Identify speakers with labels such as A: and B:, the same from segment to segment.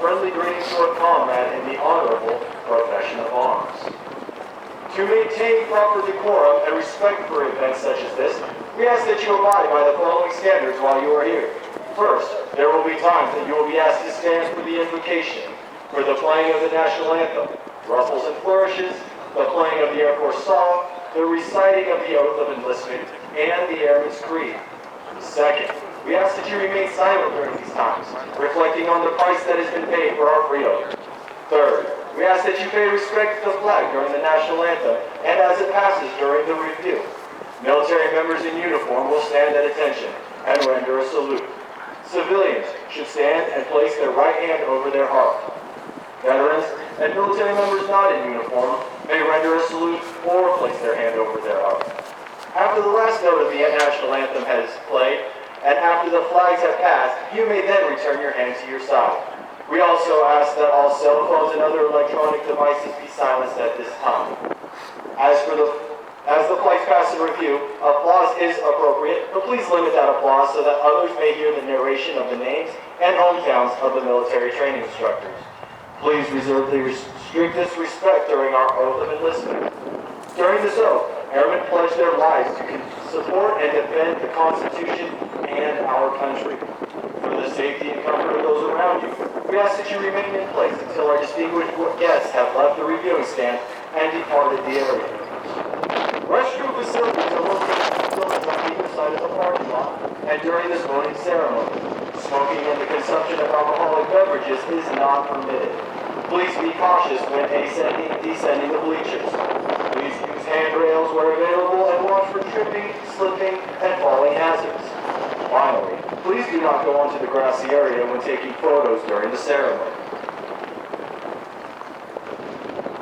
A: friendly greeting to a comrade in the honorable profession of arms. To maintain proper decorum and respect for events such as this, we ask that you abide by the following standards while you are here. First, there will be times that you will be asked to stand for the invocation, for the playing of the national anthem, ruffles and flourishes, the playing of the Air Force song, the reciting of the oath of enlistment, and the Airman's Creed. Second, we ask that you remain silent during these times, reflecting on the price that has been paid for our freedom. Third, we ask that you pay respect to the flag during the national anthem and as it passes during the review. Military members in uniform will stand at attention and render a salute. Civilians should stand and place their right hand over their heart. Veterans and military members not in uniform may render a salute or place their hand over their heart. After the last note of the national anthem has played, and after the flags have passed, you may then return your hand to your side. We also ask that all cell phones and other electronic devices be silenced at this time. As the flights pass in review, applause is appropriate, but please limit that applause so that others may hear the narration of the names and hometowns of the military training instructors. Please reserve the strictest respect during our oath of enlistment. During this oath, airmen pledge their lives to support and defend the Constitution and our country. For the safety and comfort of those around you, we ask that you remain in place until our distinguished guests have left the reviewing stand and departed the area. Restroom facilities are located in buildings on either side of the parking lot and during this voting ceremony. Smoking and the consumption of alcoholic beverages is not permitted. Please be cautious when ascending and descending the bleachers. Please use handrails where available and watch for tripping, slipping, and falling hazards. Finally, please do not go onto the grassy area when taking photos during the ceremony.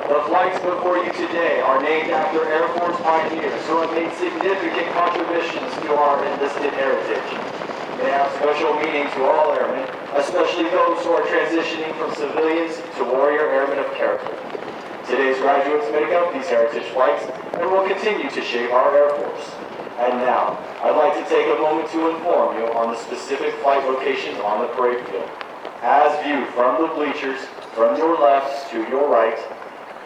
A: The flights before you today are named after Air Force pioneers who have made significant contributions to our enlisted heritage. They have special meaning to all airmen, especially those who are transitioning from civilians to warrior airmen of character. Today's graduates make up these heritage flights and will continue to shape our Air Force. And now, I'd like to take a moment to inform you on the specific flight locations on the parade field. As viewed from the bleachers, from your left to your right,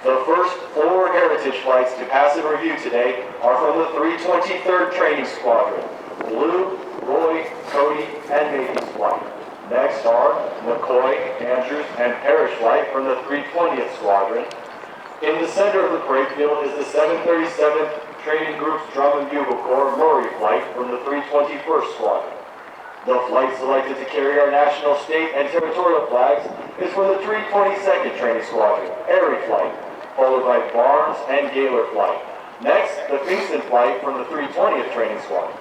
A: the first 4 heritage flights to pass in review today are from the 323rd Training Squadron, Blue, Roy, Cody, and Mavy's flight. Next are McCoy, Andrews, and Parrish flight from the 320th Squadron. In the center of the parade field is the 737th Training Group's Drum and Bugle Corps Murray flight from the 321st Squadron. The flight selected to carry our national, state, and territorial flags is from the 322nd Training Squadron, Airy flight, followed by Barnes and Gaylor flight. Next, the Kingston flight from the 320th Training Squadron.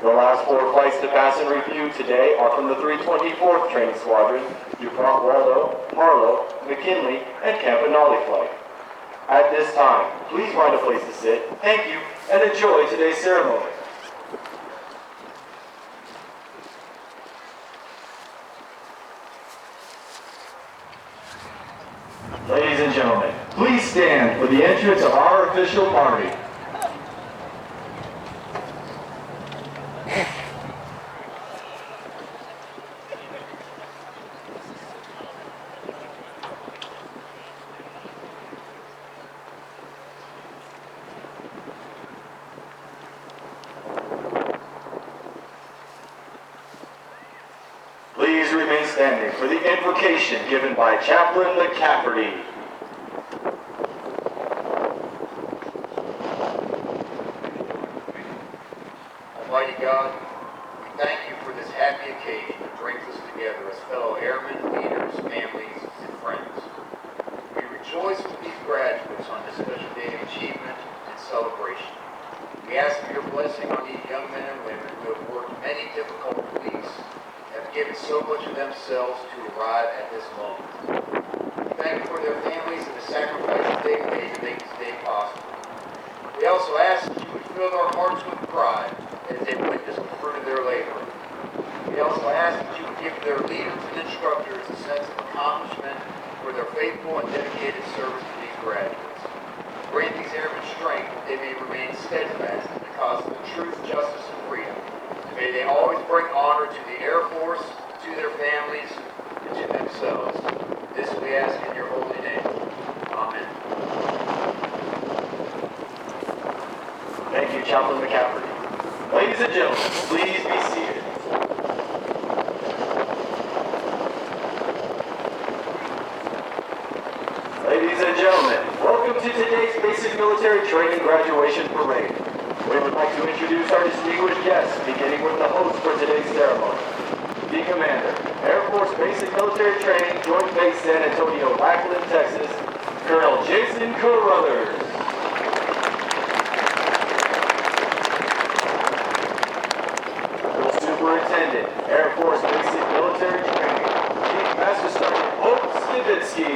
A: The last 4 flights to pass in review today are from the 324th Training Squadron, DuPont Waldo, Harlow, McKinley, and Campanale flight. At this time, please find a place to sit, thank you, and enjoy today's ceremony. Ladies and gentlemen, please stand for the entrance of our official party. Please remain standing for the invocation given by Chaplain McCafferty.
B: Almighty God, we thank you for this happy occasion that brings us together as fellow airmen, leaders, families, and friends. We rejoice with these graduates on this special day of achievement and celebration. We ask for your blessing on these young men and women who have worked many difficult weeks, have given so much of themselves to arrive at this moment. We thank you for their families and the sacrifices they've made to make this day possible. We also ask that you would fill our hearts with pride as they witness the fruit of their labor. We also ask that you would give their leaders and instructors a sense of accomplishment for their faithful and dedicated service to these graduates. Grant these airmen strength that they may remain steadfast in the cause of the truth, justice, and freedom. And may they always bring honor to the Air Force, to their families, and to themselves.
A: Chaplain McCafferty. Ladies and gentlemen, please be seated. Ladies and gentlemen, welcome to today's Basic Military Training Graduation Parade. We would like to introduce our distinguished guests, beginning with the host for today's ceremony. The Commander, Air Force Basic Military Training, Joint Base San Antonio, Lackland, Texas, Colonel Jason Carruthers. The Superintendent, Air Force Basic Military Training, Chief Master Sergeant Hope Stevitsky.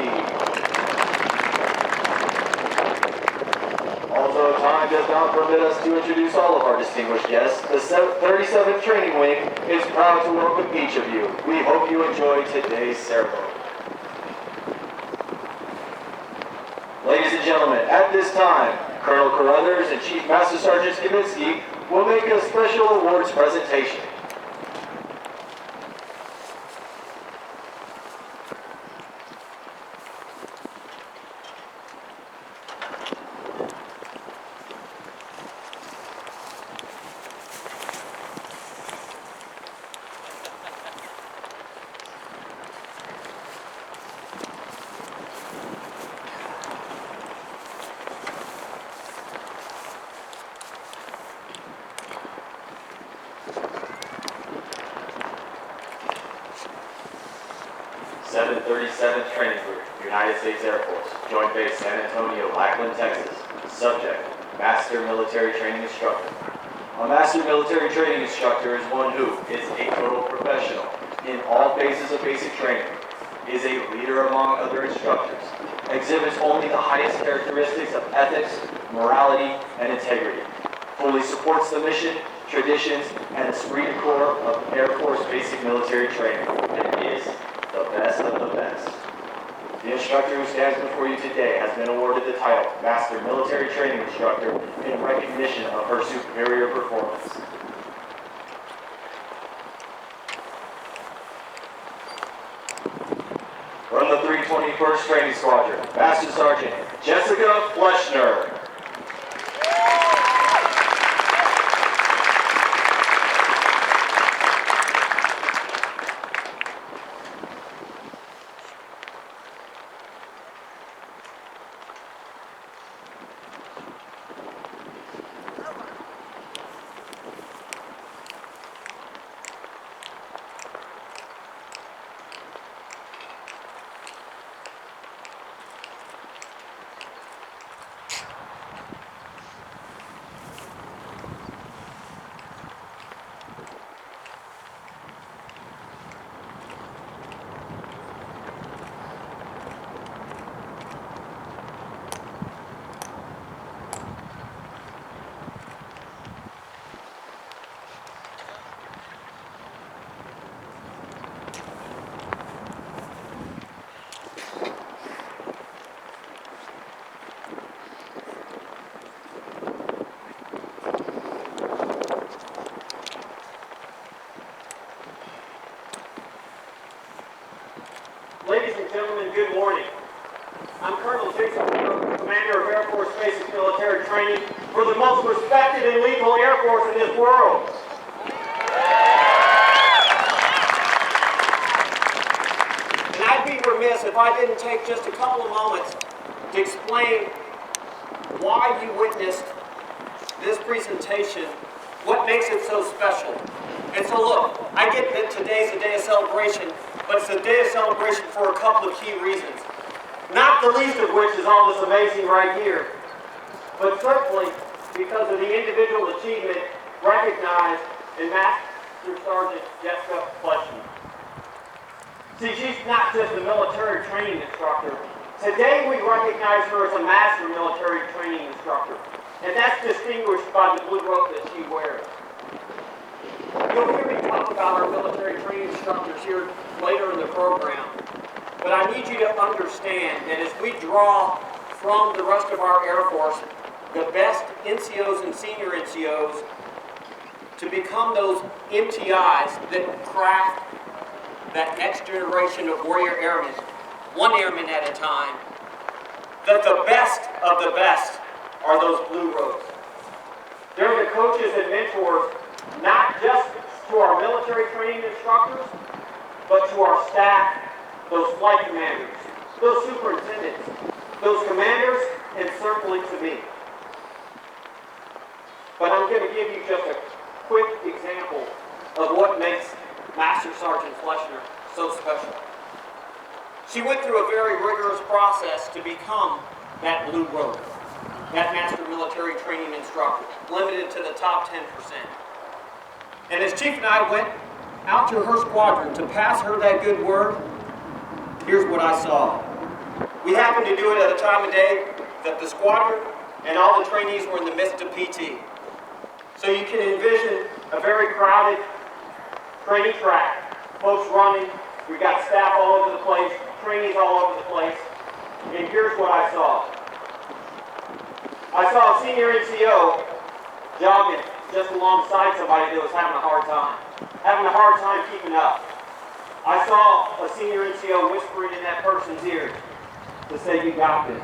A: Although time does not permit us to introduce all of our distinguished guests, the 37th Training Wing is proud to welcome each of you. We hope you enjoy today's ceremony. Ladies and gentlemen, at this time, Colonel Carruthers and Chief Master Sergeant Skibitsky will make a special awards presentation. Training Group, United States Air Force, Joint Base San Antonio, Lackland, Texas. Subject, Master Military Training Instructor. A Master Military Training Instructor is one who is a total professional in all phases of basic training, is a leader among other instructors, exhibits only the highest characteristics of ethics, morality, and integrity, fully supports the mission, traditions, and esprit de corps of Air Force Basic Military Training, and is the best of the best. The instructor who stands before you today has been awarded the title Master Military Training Instructor in recognition of her superior performance. From the 321st Training Squadron, Master Sergeant Jessica Fleschner. Ladies and gentlemen, good morning. I'm Colonel Jason Carruthers, Commander of Air Force Basic Military Training for the most respected and lethal Air Force in this world. And I'd be remiss if I didn't take just a couple of moments to explain why you witnessed this presentation, what makes it so special. And so look, I get that today's a day of celebration, but it's a day of celebration for a couple of key reasons. Not the least of which is all this amazing right here, but certainly because of the individual achievement recognized in Master Sergeant Jessica Fleschner. See, she's not just a military training instructor. Today we recognize her as a Master Military Training Instructor, and that's distinguished by the blue robe that she wears. You'll hear me talk about our military training instructors here later in the program, but I need you to understand that as we draw from the rest of our Air Force the best NCOs and senior NCOs to become those MTIs that craft that next generation of warrior airmen, one airman at a time, that the best of the best are those blue robes. They're the coaches and mentors, not just to our military training instructors, but to our staff, those flight commanders, those superintendents, those commanders, and certainly to me. But I'm going to give you just a quick example of what makes Master Sergeant Fleschner so special. She went through a very rigorous process to become that Blue Rover, that Master Military Training Instructor, limited to the top 10%. And as Chief and I went out to her squadron to pass her that good word, here's what I saw. We happened to do it at a time of day that the squadron and all the trainees were in the midst of PT. So you can envision a very crowded training track, folks running, we've got staff all over the place, trainees all over the place, and here's what I saw. I saw a senior NCO jogging just alongside somebody that was having a hard time keeping up. I saw a senior NCO whispering in that person's ear to say, "You got this."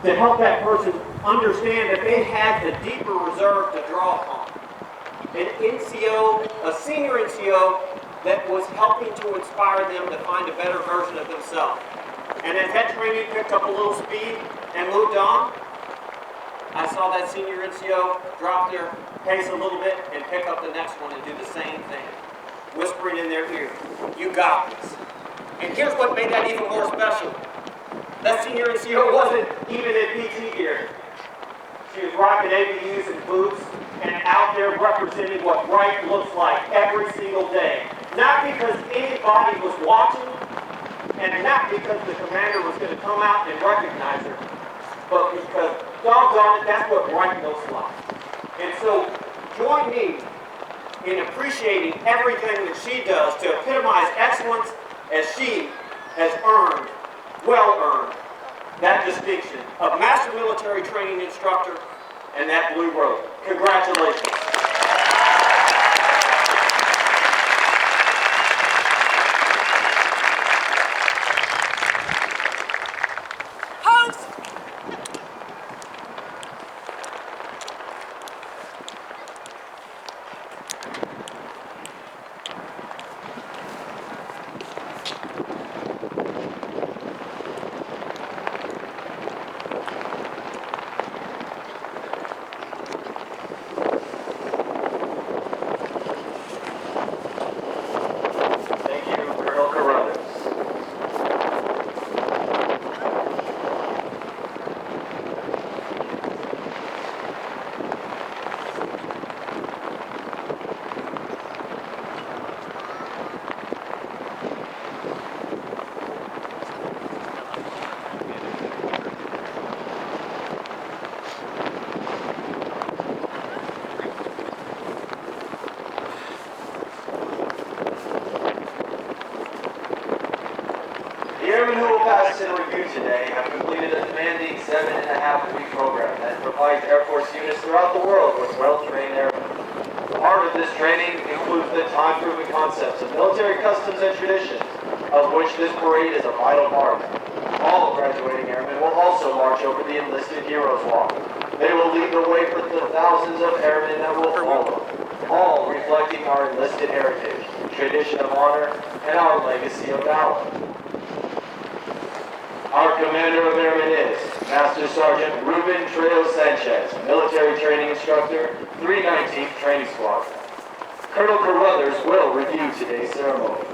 A: To help that person understand that they had the deeper reserve to draw upon. An NCO, a senior NCO, that was helping to inspire them to find a better version of themselves. And as that trainee picked up a little speed and moved on, I saw that senior NCO drop their pace a little bit and pick up the next one and do the same thing, whispering in their ear, "You got this." And here's what made that even more special. That senior NCO wasn't even in PT gear. She was rocking ABUs and boots and out there representing what right looks like every single day. Not because anybody was watching, and not because the commander was going to come out and recognize her, but because, doggone it, that's what right looks like. And so, join me in appreciating everything that she does to epitomize excellence as she has earned, well-earned, that distinction of Master Military Training Instructor and that Blue Robe. Congratulations. In review today have completed a demanding 7.5-week program that provides Air Force units throughout the world with well-trained airmen. Part of this training includes the time-proven concepts of military customs and traditions, of which this parade is a vital part. All graduating airmen will also march over the enlisted heroes walk. They will lead the way for the thousands of airmen that will follow, all reflecting our enlisted heritage, tradition of honor, and our legacy of valor. Our Commander of Airmen is Master Sergeant Ruben Trejo Sanchez, Military Training Instructor, 319th Training Squadron. Colonel Carruthers will review today's ceremony.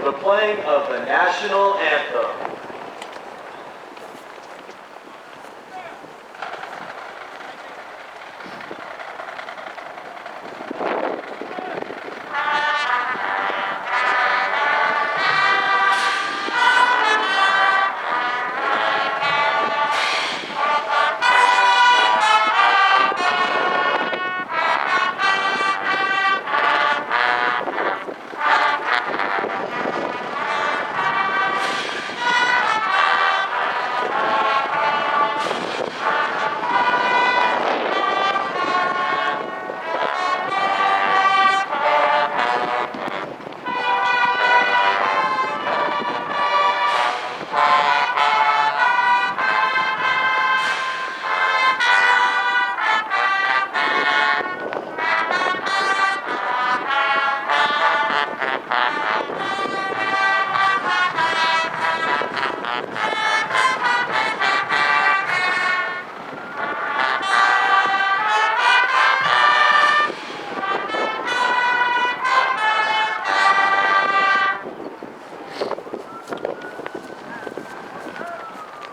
A: the playing of the national anthem.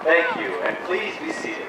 A: Thank you, and please be seated.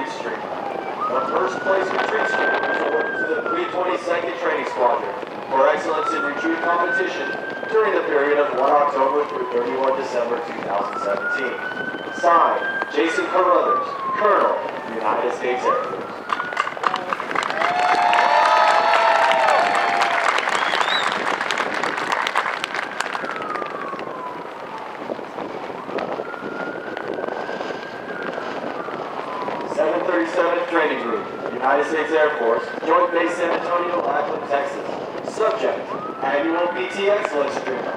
A: retreat stream. The first place retreat stream was awarded to the 322nd Training Squadron for excellence in retreat competition during the period of 1 October through 31 December 2017. Signed, Jason Carruthers, Colonel, United States Air Force. Training Group, United States Air Force, Joint Base San Antonio, Lackland, Texas. Subject, Annual BT Excellence Streamer.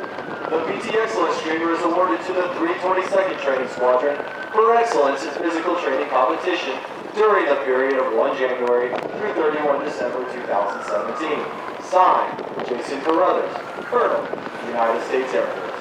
A: The BT Excellence Streamer is awarded to the 322nd Training Squadron for excellence in physical training competition during the period of 1 January through 31 December 2017. Signed, Jason Carruthers, Colonel, United States Air Force.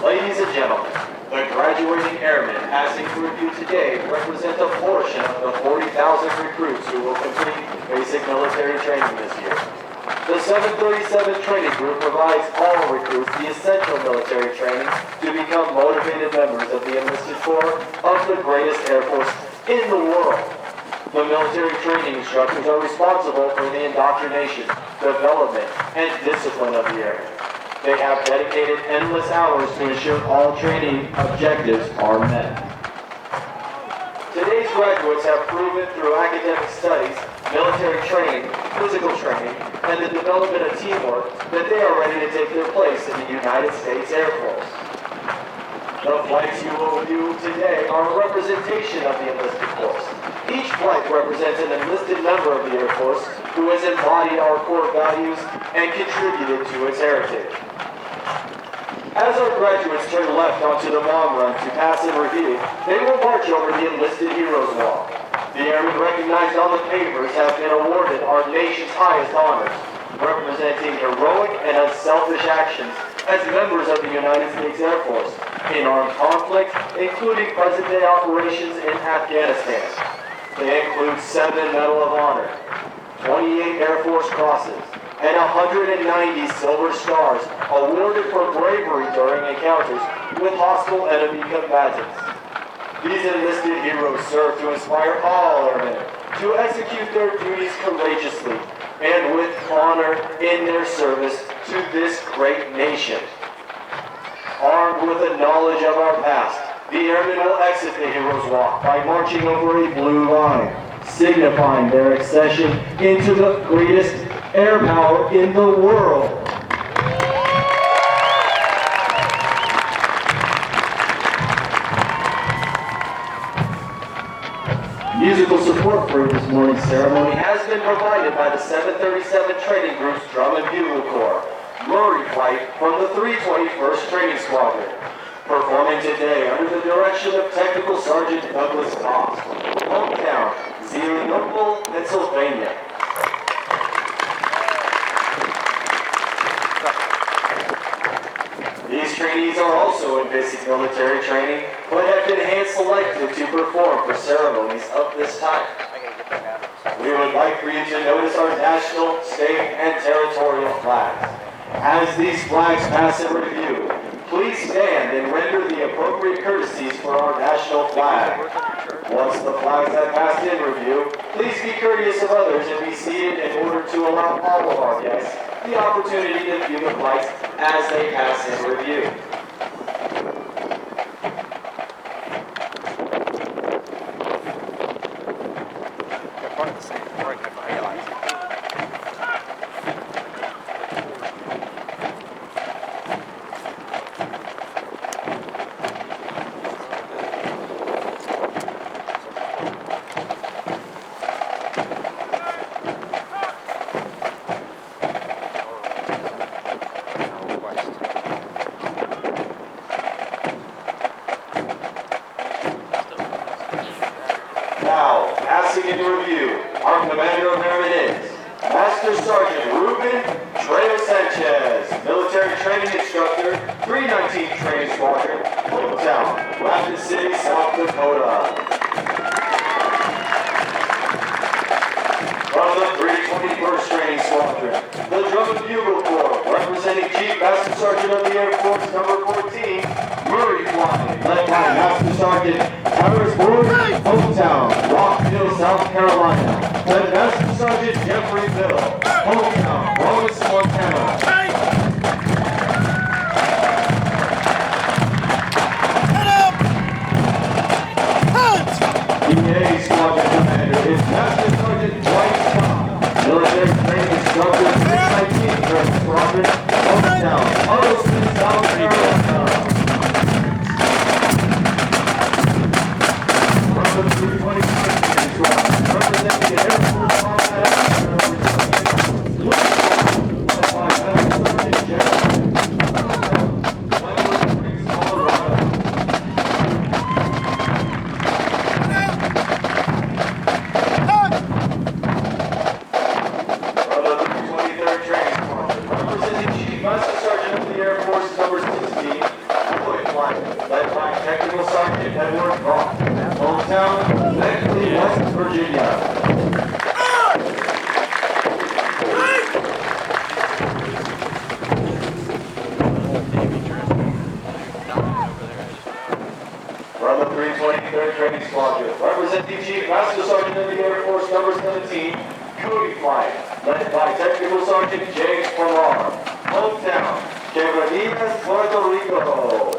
A: Ladies and gentlemen, the graduating airmen passing through you today represent a portion of the 40,000 recruits who will complete basic military training this year. The 737 training group provides all recruits the essential military training to become motivated members of the enlisted corps of the greatest Air Force in the world. The military training instructors are responsible for the indoctrination, development, and discipline of the airmen. They have dedicated endless hours to ensure all training objectives are met. Today's graduates have proven through academic studies, military training, physical training, and the development of teamwork that they are ready to take their place in the United States Air Force. The flights you will view today are a representation of the enlisted force. Each flight represents an enlisted member of the Air Force who has embodied our core values and contributed to its heritage. As our graduates turn left onto the long run to pass and review, they will march over the Enlisted Heroes Wall. The airmen recognized on the pavers have been awarded our nation's highest honors, representing heroic and unselfish actions as members of the United States Air Force in armed conflict, including present-day operations in Afghanistan. They include 7 Medal of Honor, 28 Air Force Crosses, and 190 Silver Stars awarded for bravery during encounters with hostile enemy combatants. These enlisted heroes serve to inspire all airmen to execute their duties courageously and with honor in their service to this great nation. Armed with the knowledge of our past, the airmen will exit the Heroes Walk by marching over a blue line, signifying their accession into the greatest air power in the world. Musical support for this morning's ceremony has been provided by the 737 Training Group's Drum and Bugle Corps, Murray Flight from the 321st Training Squadron. Performing today under the direction of Technical Sergeant Douglas Cost, hometown, Zelienople, Pennsylvania. These trainees are also in basic military training, but have been hand-selected to perform for ceremonies of this type. We would like for you to notice our national, state, and territorial flags. As these flags pass in review, please stand and render the appropriate courtesies for our national flag. Once the flags have passed in review, please be courteous of others and be seated in order to allow all of our guests the opportunity to view the flags as they pass in review. Now, passing into review, our Commander of Airmen is Master Sergeant Ruben Trejo Sanchez, Military Training Instructor, 319th Training Squadron, hometown, Rapid City, South Dakota. From the 321st Training Squadron, the Drum and Bugle Corps, representing Chief Master Sergeant of the Air Force, number 14, Murray Flight, led by Master Sergeant Harrisburg, hometown, Rockville, South Carolina, and Master Sergeant Jeffrey Bill, hometown, Romulus, Montana. BA Squadron Commander is Master Sergeant Dwight Scott, Military Training Instructor, 619th Training Squadron, hometown, Arlington, South Carolina. From the 321st Training Squadron, representing the Air Force Combat Action Reserve, led by Master Sergeant Jeffrey Master Sergeant Training Squadron, representing Chief Master Sergeant of the Air Force number 17, Cody Flight, led by Technical Sergeant James Pilar. Hometown, Quebradillas, Puerto Rico.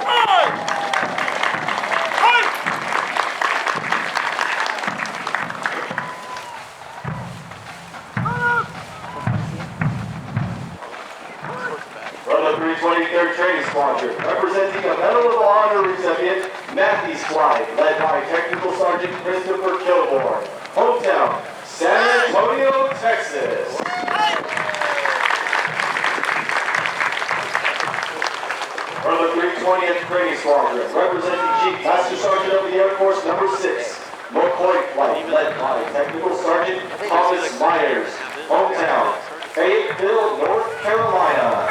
A: From the 323rd Training Squadron, representing a Medal of Honor recipient, Matthews Flight, led by Technical Sergeant Christopher Kilborn. Hometown, San Antonio, Texas. From the 320th Training Squadron, representing Chief Master Sergeant of the Air Force number 6, McCoy Flight, led by Technical Sergeant Thomas Myers. Hometown, Fayetteville, North Carolina.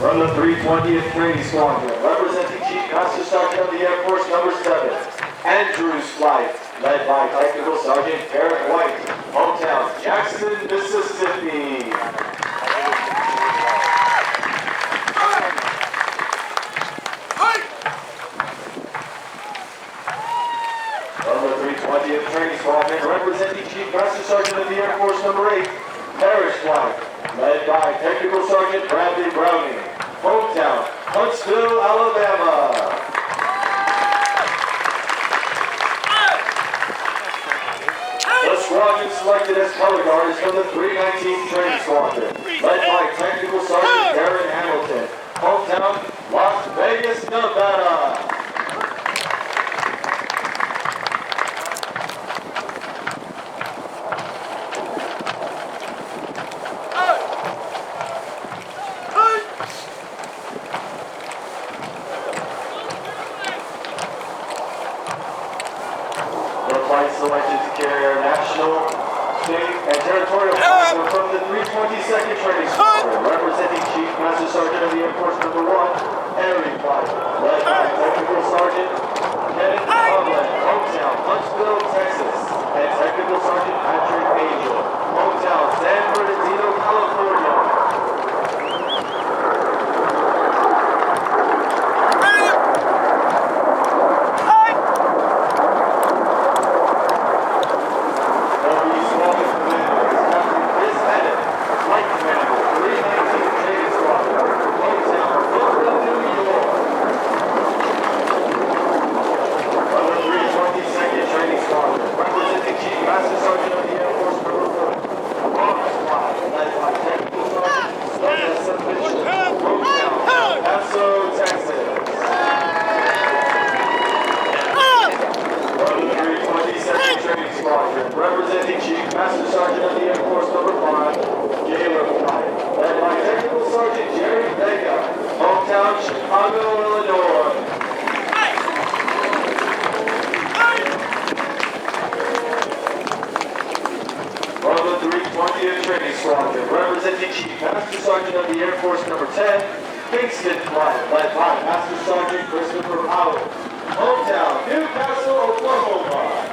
A: From the 320th Training Squadron, representing Chief Master Sergeant of the Air Force number 7, Andrews Flight, led by Technical Sergeant Derek White. Hometown, Jackson, Mississippi. From the 320th Training Squadron, representing Chief Master Sergeant of the Air Force number 8, Parrish Flight, led by Technical Sergeant Bradley Browning. Hometown, Huntsville, Alabama. The squadron selected as color guard is from the 319th Training Squadron, led by Technical Sergeant Darren Hamilton. Hometown, Las Vegas, Nevada. Selected to carry our national, state, and territorial flags were from the 322nd Training Squadron, representing Chief Master Sergeant of the Air Force number 1, Harry Flight, led by Technical Sergeant Kenneth Tomlin. Hometown, Huntsville, Texas, and Technical Sergeant Patrick Angel. Hometown, San Bernardino, California. Representing Chief Master Sergeant of the Air Force number 5, Gaylor Flight, led by Technical Sergeant Jerry Vega. Hometown, Chicago, Illinois. From the 320th Training Squadron, representing Chief Master Sergeant of the Air Force number 10, Kingston Flight, led by Master Sergeant Christopher Howell. Hometown, Newcastle, Oklahoma.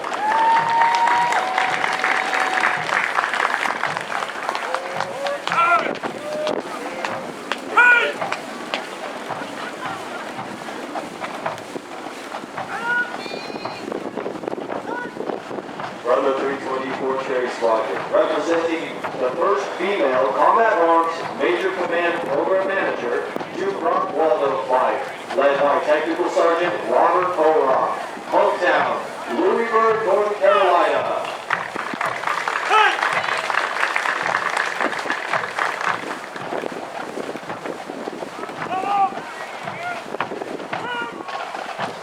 A: From the 324th Training Squadron, representing the first female Combat Arms Major Command Program Manager, Duke Waldo Flight, led by Technical Sergeant Robert O'Rourke. Hometown, Louisburg, North Carolina.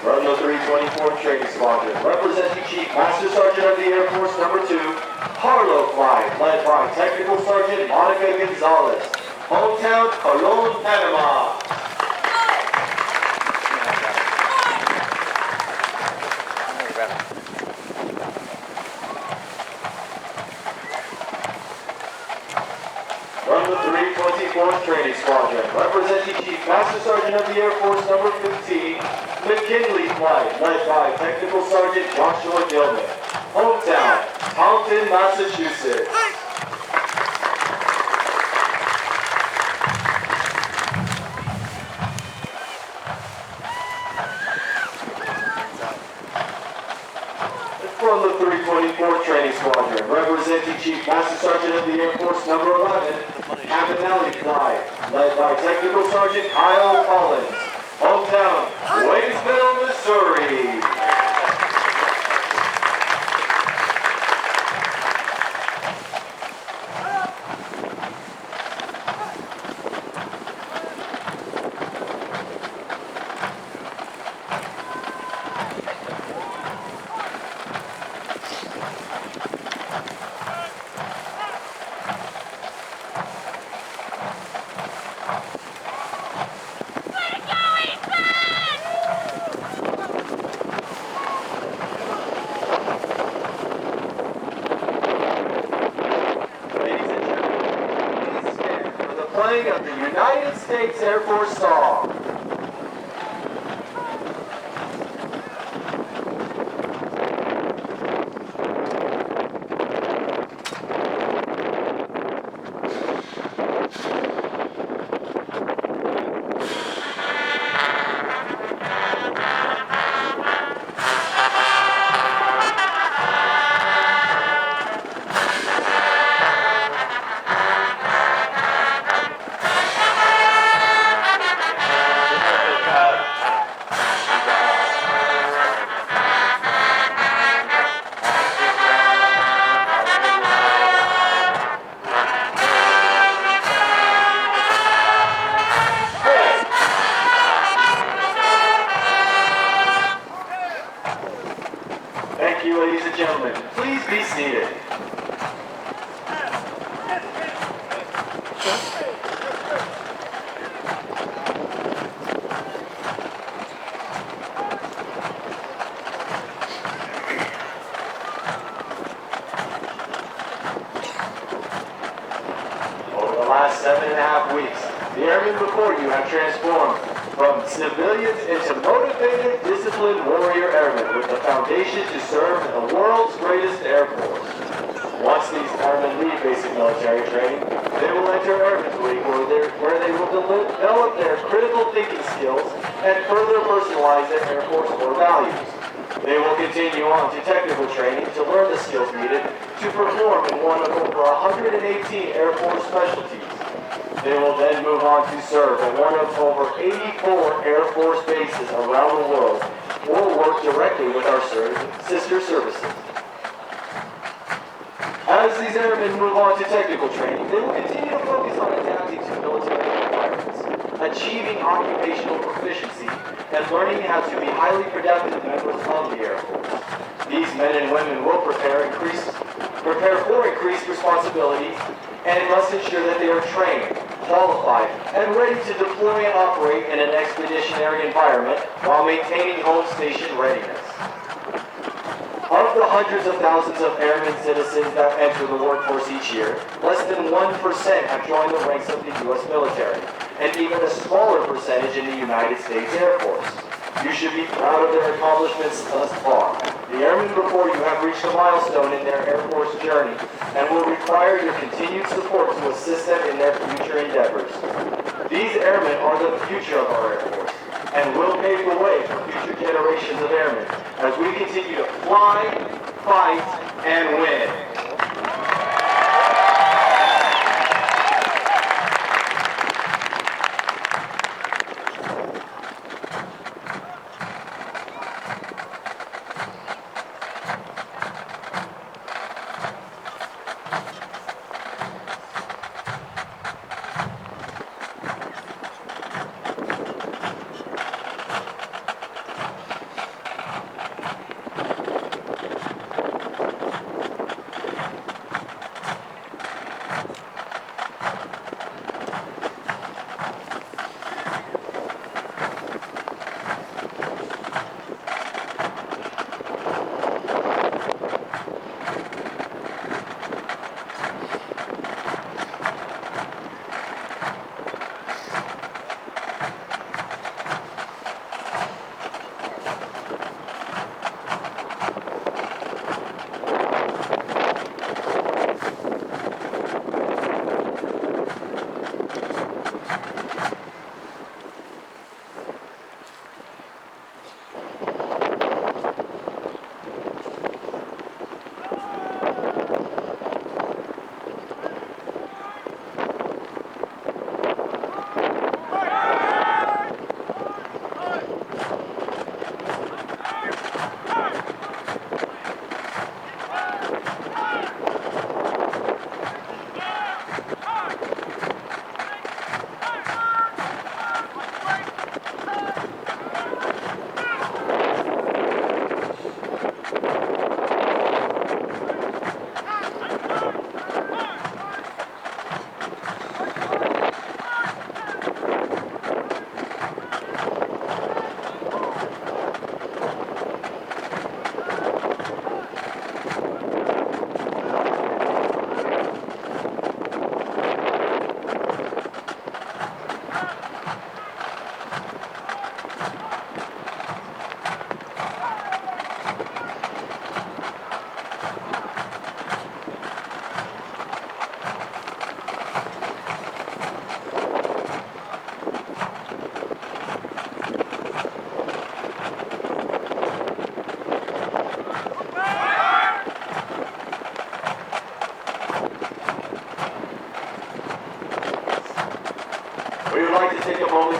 A: From the 324th Training Squadron, representing Chief Master Sergeant of the Air Force number 2, Harlow Flight, led by Technical Sergeant Monica Gonzalez. Hometown, Colón, Panama. From the 324th Training Squadron, representing Chief Master Sergeant of the Air Force number 15, McKinley Flight, led by Technical Sergeant Joshua Gilman. Hometown, Taunton, Massachusetts. 324th Training Squadron, representing Chief Master Sergeant of the Air Force Number 11, Caminelli Flight, led by Technical Sergeant Kyle Collins. Hometown, Waynesville, Missouri. Playing of the United States Air Force song. Thank you, ladies and gentlemen. Please be seated. Over the last 7.5 weeks, the airmen before you have transformed from civilians into motivated, disciplined warrior airmen with the foundation to serve in the world's greatest Air Force. Once these airmen leave basic military training, they will enter Airmen's Week where they will develop their critical thinking skills and further personalize their Air Force core values. They will continue on to technical training to learn the skills needed to perform in one of over 118 Air Force specialties. They will then move on to serve at one of over 84 Air Force bases around the world or work directly with our sister services. As these airmen move on to technical training, they will continue to focus on adapting to military requirements, achieving occupational proficiency, and learning how to be highly productive members of the Air Force. These men and women will prepare for increased responsibilities and must ensure that they are trained, qualified, and ready to deploy and operate in an expeditionary environment while maintaining home station readiness. Of the hundreds of thousands of airmen citizens that enter the workforce each year, less than 1% have joined the ranks of the U.S. military, and even a smaller percentage in the United States Air Force. You should be proud of their accomplishments thus far. The airmen before you have reached a milestone in their Air Force journey and will require your continued support to assist them in their future endeavors. These airmen are the future of our Air Force and will pave the way for future generations of airmen as we continue to fly, fight, and win.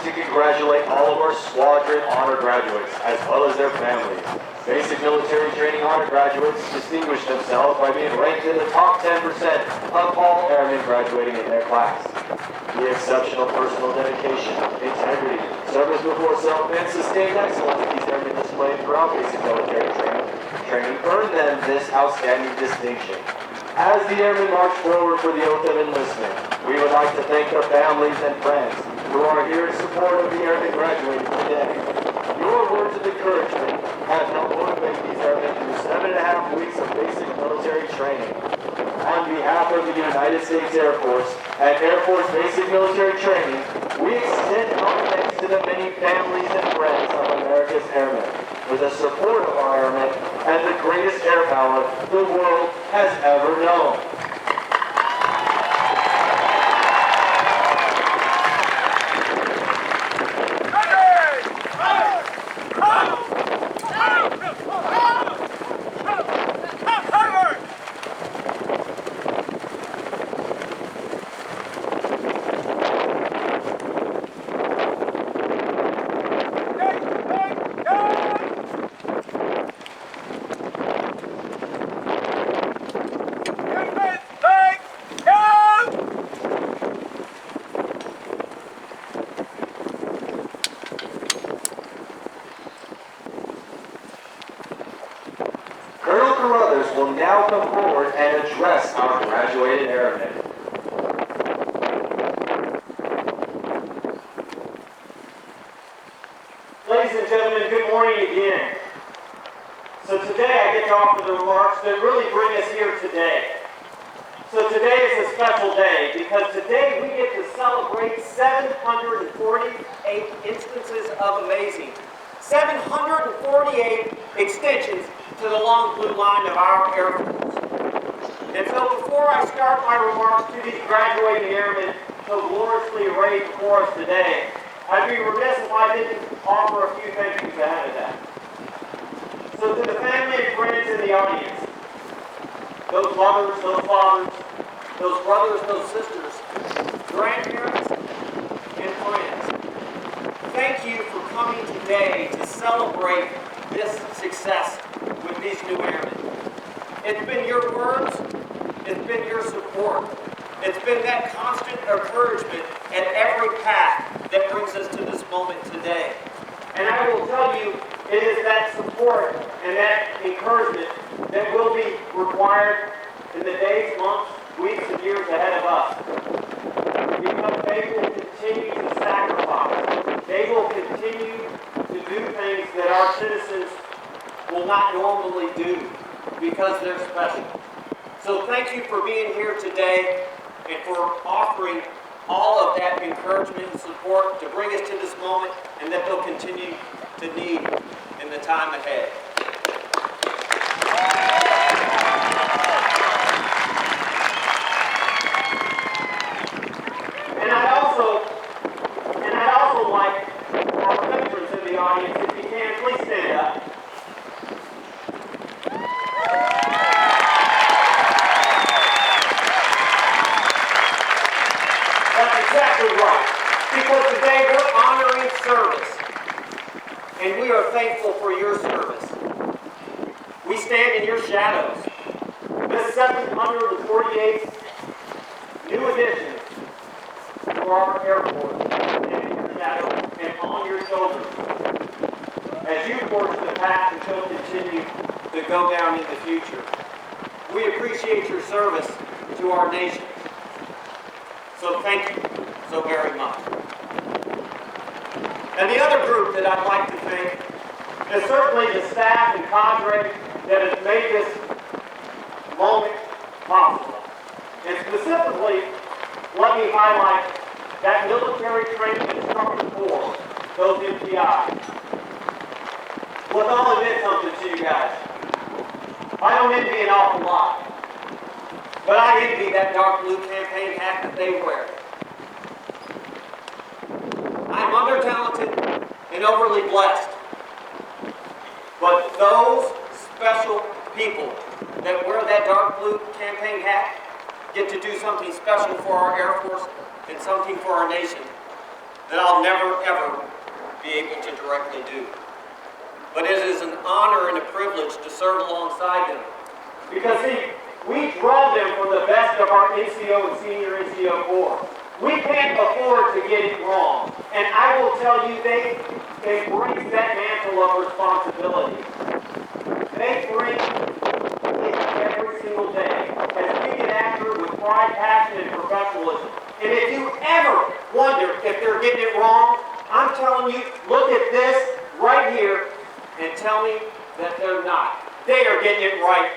A: to congratulate all of our squadron honor graduates, as well as their families. Basic military training honor graduates distinguish themselves by being ranked in the top 10% of all airmen graduating in their class. The exceptional personal dedication, integrity, service before self, and sustained excellence these airmen displayed throughout basic military training earned them this outstanding distinction. As the airmen march forward for the oath of enlistment, we would like to thank their families and friends who are here in support of the airmen graduating today. Your words of encouragement have helped motivate these airmen through 7.5 weeks of basic military training. On behalf of the United States Air Force and Air Force Basic Military Training, we extend our thanks to the many families and friends of America's airmen for the support of our airmen and the greatest air power the world has ever known. Will now come forward and address our graduated airmen.
C: Ladies and gentlemen, good morning again. So today I get to offer the remarks that really bring us here today. So today is a special day because today we get to celebrate 748 instances of amazing. 748 extensions to the long blue line of our Air Force. And so before I start my remarks to these graduating airmen so gloriously arrayed before us today, I'd be remiss if I didn't offer a few thank yous ahead of that. So to the family and friends in the audience, those mothers, those fathers, those brothers, those sisters, grandparents, and friends, thank you for coming today to celebrate this success with these new airmen. It's been your words, it's been your support, it's been that constant encouragement at every path that brings us to this moment today. And I will tell you, it is that support and that encouragement that will be required in the days, months, weeks, and years ahead of us. Because they will continue to sacrifice. They will continue to do things that our citizens will not normally do because they're special. So thank you for being here today and for offering all of that encouragement and support to bring us to this moment and that they'll continue to need in the time ahead. And I'd also like our veterans in the audience, if you can, please stand up. That's exactly right. Because today we're honoring service. And we are thankful for your service. We stand in your shadows. This 748 new additions for our Air Force stand in your shadow and on your shoulders as you forge the path that will continue to go down in the future. We appreciate your service to our nation. So thank you so very much. And the other group that I'd like to thank is certainly the staff and cadre that has made this moment possible. And specifically, let me highlight that military training instructor corps, those MTIs. Look, I'll admit something to you guys. I don't envy an awful lot. But I envy that dark blue campaign hat that they wear. I'm under-talented and overly blessed. But those special people that wear that dark blue campaign hat get to do something special for our Air Force and something for our nation. that I'll never, ever be able to directly do. But it is an honor and a privilege to serve alongside them. Because see, we draw them from the best of our NCO and senior NCO corps. We can't afford to get it wrong. And I will tell you, they embrace that mantle of responsibility. They bring it every single day as we get after it with pride, passion, and professionalism. And if you ever wonder if they're getting it wrong, I'm telling you, look at this right here and tell me that they're not. They are getting it right.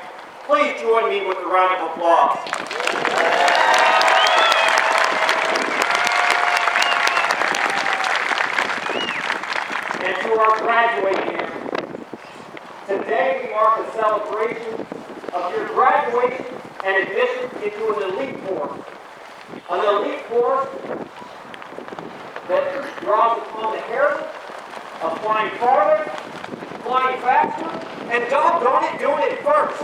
C: Please join me with a round of applause. And to our graduating year, today we mark the celebration of your graduation and admission into an elite force. An elite force that draws upon the heritage of flying farther, flying faster, and doggone it, doing it first.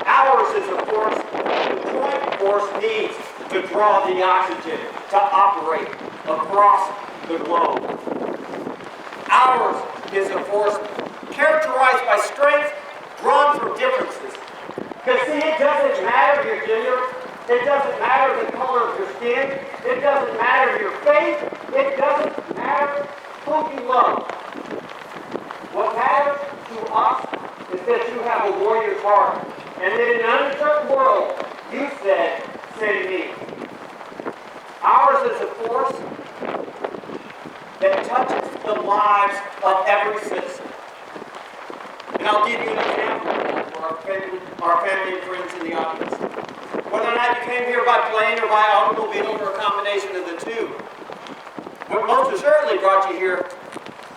C: Ours is a force the joint force needs to draw the oxygen to operate across the globe. Ours is a force characterized by strength drawn from differences. Because see, it doesn't matter your gender, it doesn't matter the color of your skin, it doesn't matter your faith, it doesn't matter who you love. What matters to us is that you have a warrior's heart, and that in an uncertain world, you said, send me. Ours is a force that touches the lives of every citizen. And I'll give you an example for our family and friends in the audience. Whether or not you came here by plane or by automobile or a combination of the two, what most assuredly brought you here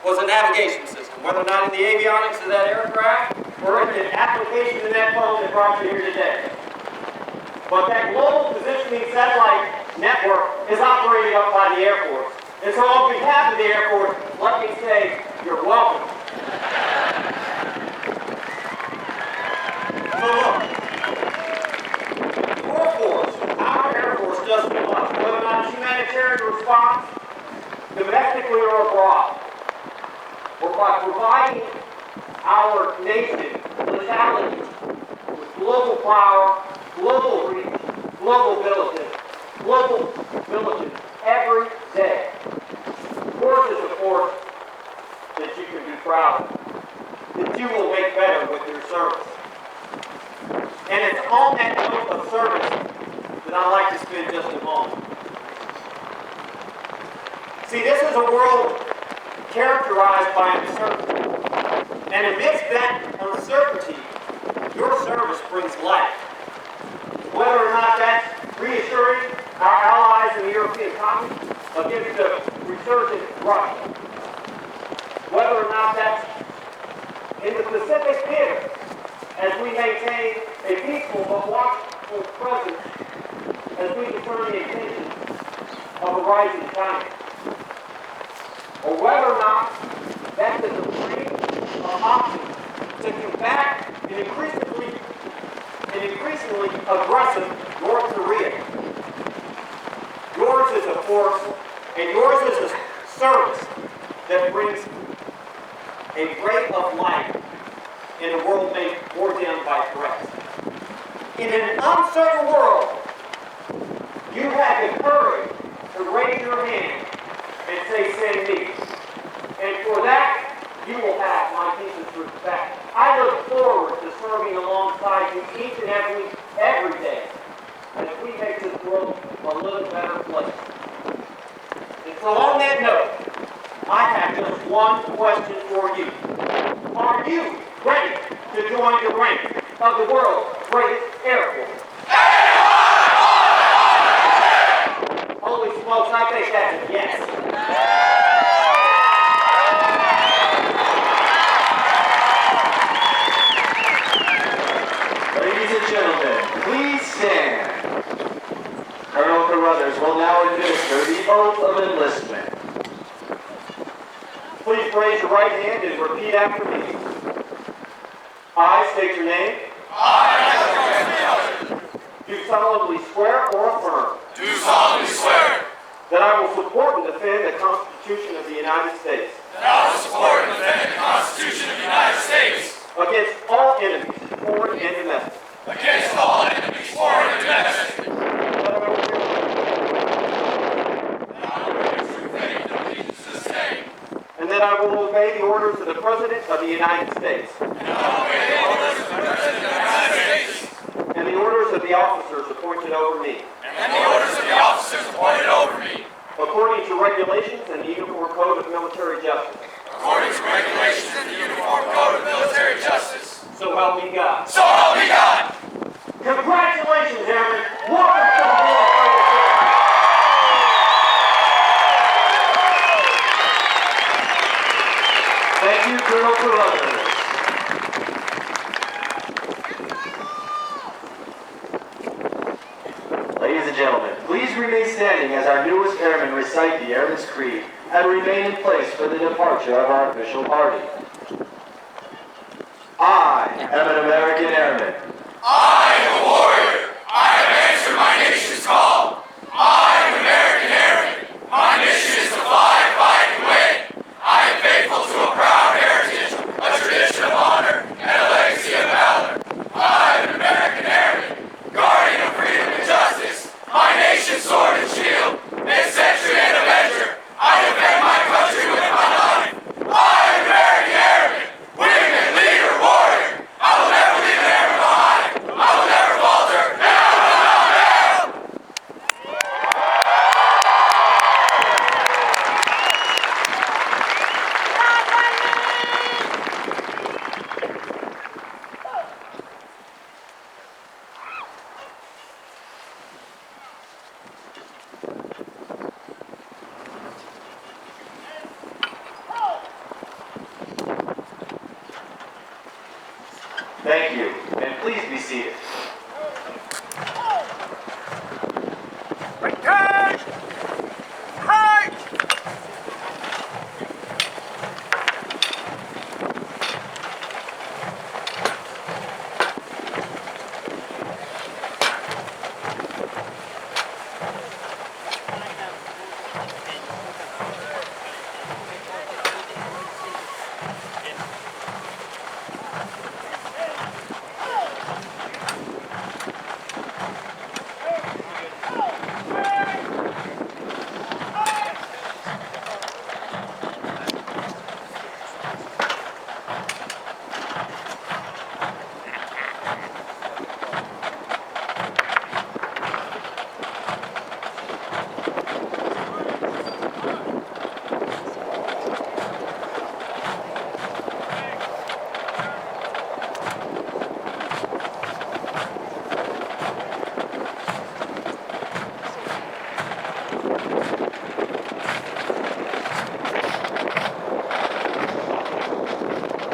C: was a navigation system, whether or not in the avionics of that aircraft or in the application in that phone that brought you here today. But that global positioning satellite network is operated up by the Air Force. And so on behalf of the Air Force, let me say, you're welcome. So look, your force, our Air Force does too much, whether or not it's humanitarian response, domestically or abroad, or by providing our nation lethality with global power, global reach, global villages every day. Yours is a force that you can be proud of, that you will make better with your service. And it's on that note of service that I'd like to spend just a moment. See, this is a world characterized by uncertainty. And amidst that uncertainty, your service brings life. Whether or not that's reassuring our allies in the European continent against the resurgent Russia. Whether or not that's in the Pacific theater as we maintain a peaceful but watchful presence as we discern the intentions of a rising China. Or whether or not that's the supreme option to combat an increasingly aggressive North Korea. Yours is a force, and yours is a service that brings a ray of light in a world made more dim by threats. In an uncertain world, you have the courage to raise your hand and say, send me. And for that, you will have my deepest respect. I look forward to serving alongside you each and every day as we make this world a little better place. And so on that note, I have just one question for you. Are you ready to join the ranks of the world's greatest Air Force? Holy smokes, I think that's a yes.
A: Ladies and gentlemen, please stand. Colonel Carruthers will now administer the oath of enlistment. Please raise your right hand and repeat after me. I state your name.
D: I,
A: Do solemnly swear or affirm
D: do solemnly swear
C: that I will support and defend the Constitution of the United States
D: that I will support and defend the Constitution of the United States
C: against all enemies, foreign and domestic.
D: against all enemies, foreign and domestic.
C: And that I will obey the orders of the President of the United States. And the orders of the officers appointed over me. According to regulations and the Uniform Code of Military Justice. So help me God. Congratulations, Airman. Welcome to the War Fighting Corps. Thank you, Colonel Carruthers. Ladies and gentlemen, please remain standing as our newest airmen recite the Airman's Creed and remain in place for the departure of our official party. I am an American airman.
D: I am a warrior. I have answered my nation's call. I am an American airman. My mission is to fly, fight, and win. I am faithful to a proud heritage, a tradition of honor, and a legacy of valor. I am an American airman, guardian of freedom and justice. My nation's sword and shield, ancestry and avenger. I defend my country with my life. I am an American airman, wingman, leader, warrior. I will never leave an airman behind. I will never falter. Hail, hail, hail!
A: Thank you, and please be seated.